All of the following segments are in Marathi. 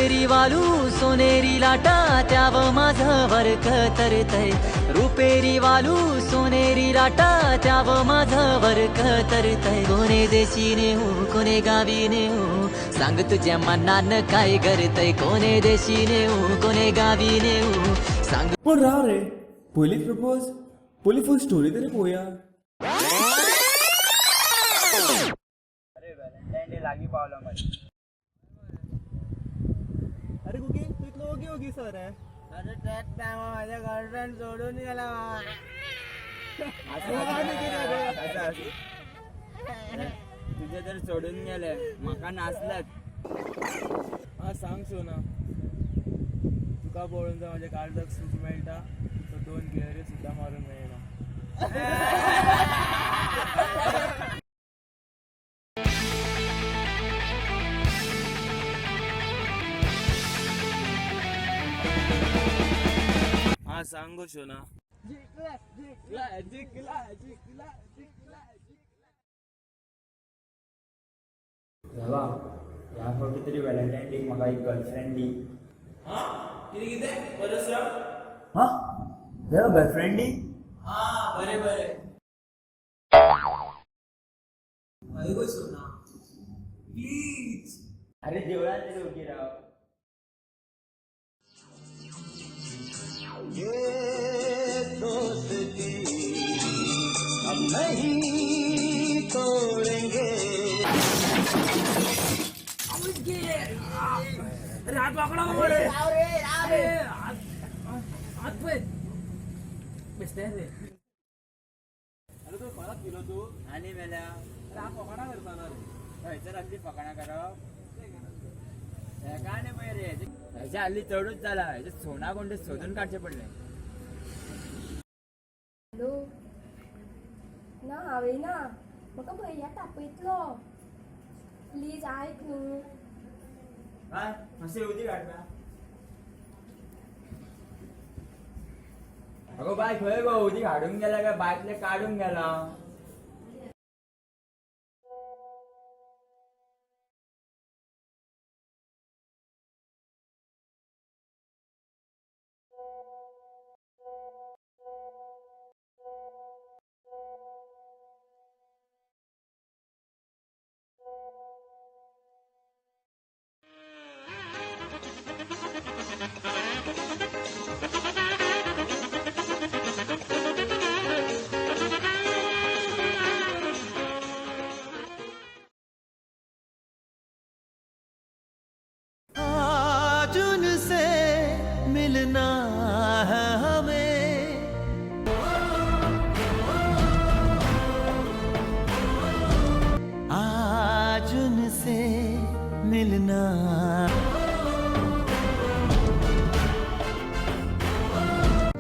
रुपेरी वालू सोनेरी लाटा त्याव माझं वरक तरतय रुपेरी वालू सोनेरी लाटा त्याव माझं वरक तरतय कोणे देशी नेऊ कोणे गावी नेऊ सांग तुझ्या मनानं काय करतय कोणे देशी नेऊ कोणे गावी नेऊ सांग पण राव रे पहिली फुल स्टोरी तरी पोया अरे व्हॅलेंटाईन डे लागी पावला मला अरे कुकी तू इथलं ओगी ओगी सर आहे अरे त्याच टाइम माझ्या गर्लफ्रेंड सोडून गेला तुझे तर सोडून गेले माका नाचलात हा सांग सोना तुका बोलून जा माझ्या कार्ड सूट मेळटा तो 2 गियरी सुद्धा मारून मेळना हा सांगू सोना देवा या फावटी तरी व्हॅलेंटाईन डे म्हाका एक गर्लफ्रेंड दी हा गर्लफ्रेंड दी अरे देवळात तरी उभी राव आणि मेल्या थंयसर आमची फकाणां करप काय नाही पळय रे ह्याच्या हल्ली चढूच झाला ह्याचे सोना कोणते सोदून काढचे पडले हॅलो ना हांवें ना म्हाका भैया तापयतलो प्लीज आयक न्हू काय मातशें उदी काडता अगो बाय खंय गो उदी हाडूंक गेला काय बायकले काढूंक गेला आज उनसे मिलना है हमें आज उनसे मिलना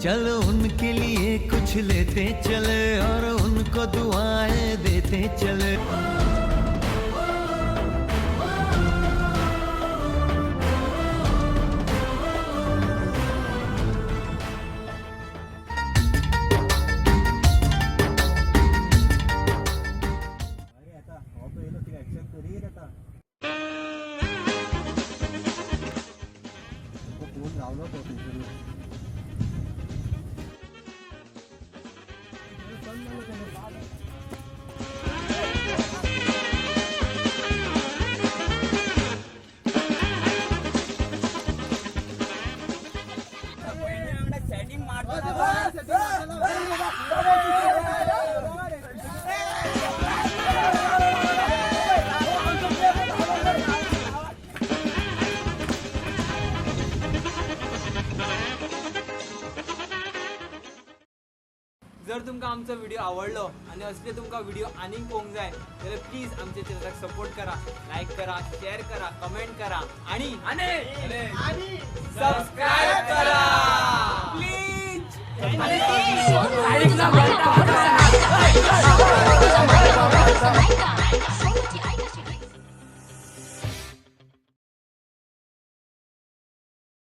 चलो उनके लिए कुछ लेते चले और उनको दुआएं देते चले जर तुमका आमचा व्हिडिओ आवडलो आणि असले तुमका व्हिडिओ आणि पोंग जाय तर प्लीज आमच्या चॅनलला सपोर्ट करा, लाईक करा, शेअर करा, कमेंट करा आणि सबस्क्राइब करा प्लीज.